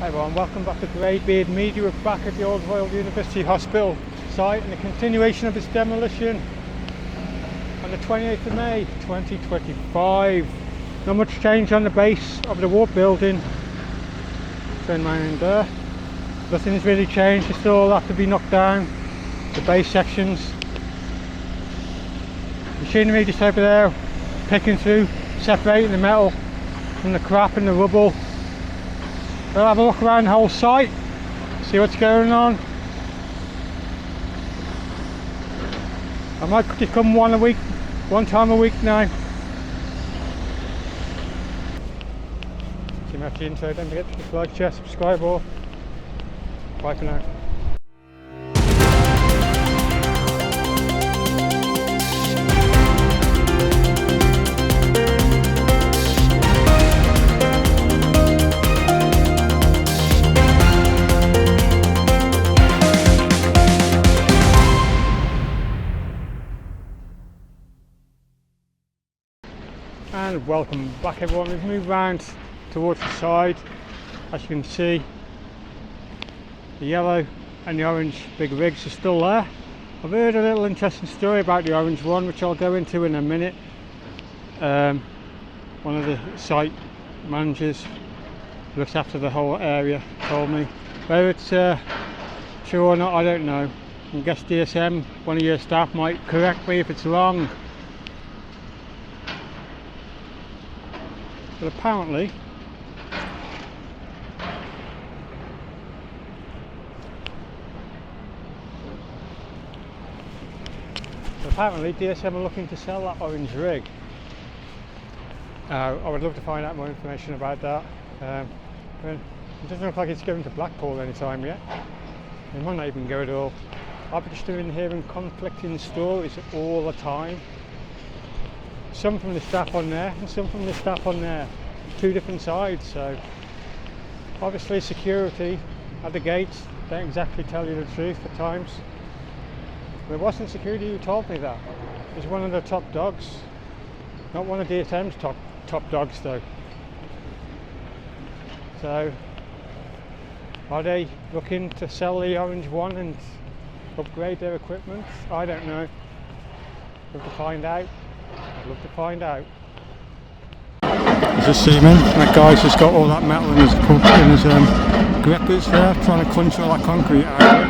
Hi everyone, welcome back to GreyBeard Media. We're back at the old Royal University Hospital site and the continuation of its demolition on the 28th of May 2025. Not much change on the base of the wall building. Turn around there. Nothing's really changed, they still all have to be knocked down. The base sections. Machinery just over there, picking through, separating the metal from the crap and the rubble. We'll have a look around the whole site, see what's going on. I might just come one time a week now. See you after the intro, don't forget to like, share, subscribe all. Bye for now. And welcome back everyone. We've moved round towards the side. As you can see, the yellow and the orange big rigs are still there. I've heard a little interesting story about the orange one, which I'll go into in a minute. One of the site managers who looks after the whole area told me. Whether it's true or not, I don't know. I guess DSM, one of your staff, might correct me if it's wrong. But apparently DSM are looking to sell that orange rig. I would love to find out more information about that. It doesn't look like it's going to Blackpool anytime yet. It might not even go at all. I've just been hearing conflicting stories all the time. Some from the staff on there and some from the staff on there. Two different sides, so obviously security at the gates don't exactly tell you the truth at times. But it wasn't security who told me that. It was one of the top dogs. Not one of DSM's top dogs though. So are they looking to sell the orange one and upgrade their equipment? I don't know. Love to find out. I'd love to find out. There's a seaman. That guy's just got all that metal in his grippers there, trying to crunch all that concrete out.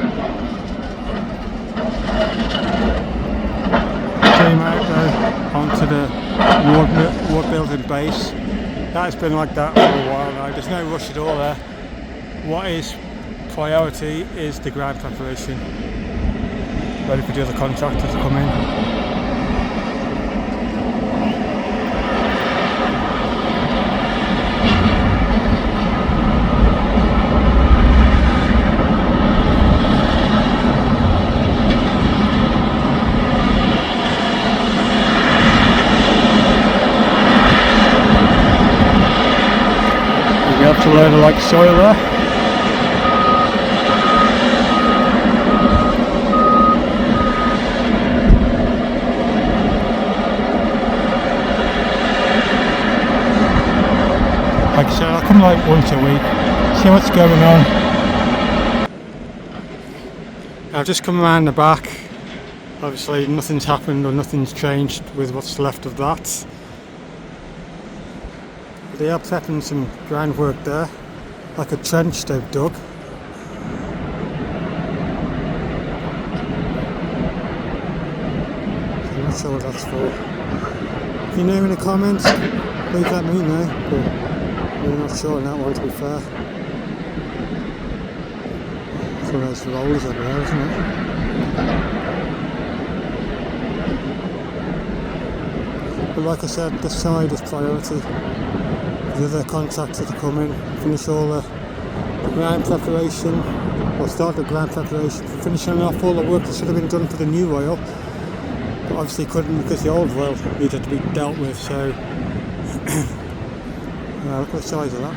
Came out there onto the wall building base. That has been like that for a while now. There's no rush at all there. What is priority is the ground preparation. Ready for the other contractors to come in. To load of like soil there. Like I said, I'll come like once a week, see what's going on. I've just come around the back. Obviously nothing's happened or nothing's changed with what's left of that. They are prepping some groundwork there, like a trench they've dug. So I'm not sure what that's for. If you know in the comments, please let me know, but I'm not sure on that one, to be fair. It's one of those rollers over there, isn't it? But like I said, this side is priority. The other contractor to come in, finish all the ground preparation, or start the ground preparation, finishing off all the work that should have been done for the new Royal, but obviously couldn't because the old Royal needed to be dealt with, so look at the size of that.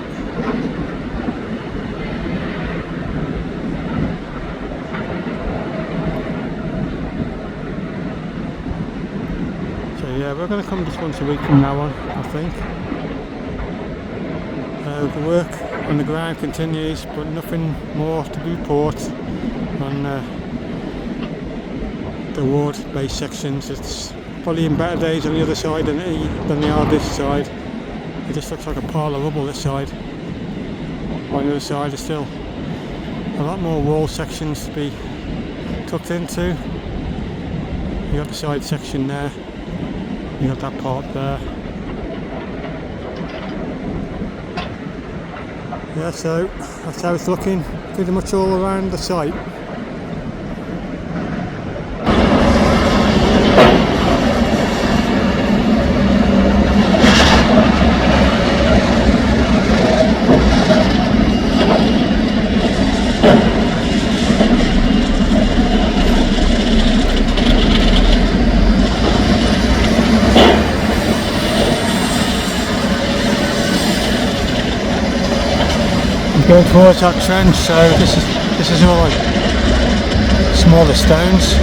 So yeah, we're going to come just once a week from now on, I think. So the work on the ground continues, but nothing more to be report on the ward base sections. It's probably in better days on the other side than they are this side. It just looks like a pile of rubble this side. On the other side there's still a lot more wall sections to be tucked into. You got the side section there, you got that part there. Yeah, so that's how it's looking pretty much all around the site. Going towards that trench, so this is all like smaller stones.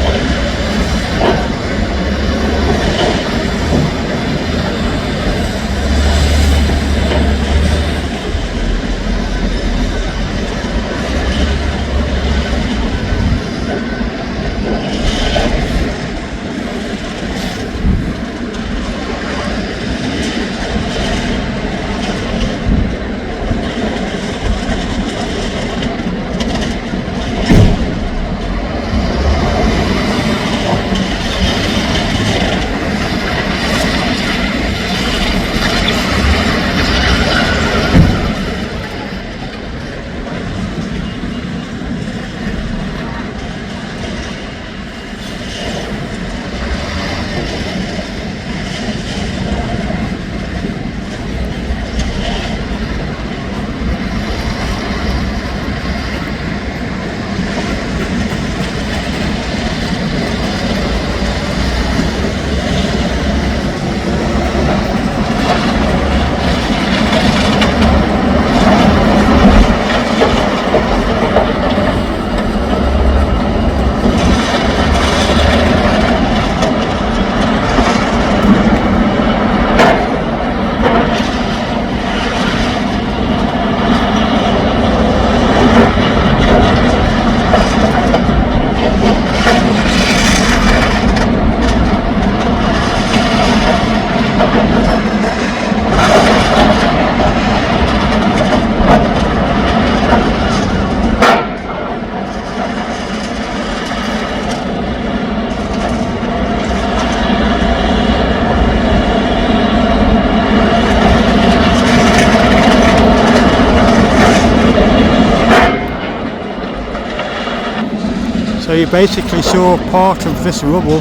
So you basically saw part of this rubble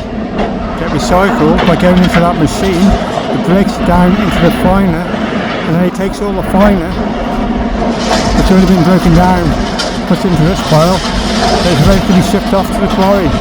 get recycled by going into that machine. It breaks it down into the finer, and then it takes all the finer that's already been broken down, puts it into this pile, so it's ready to be shipped off to the quarry.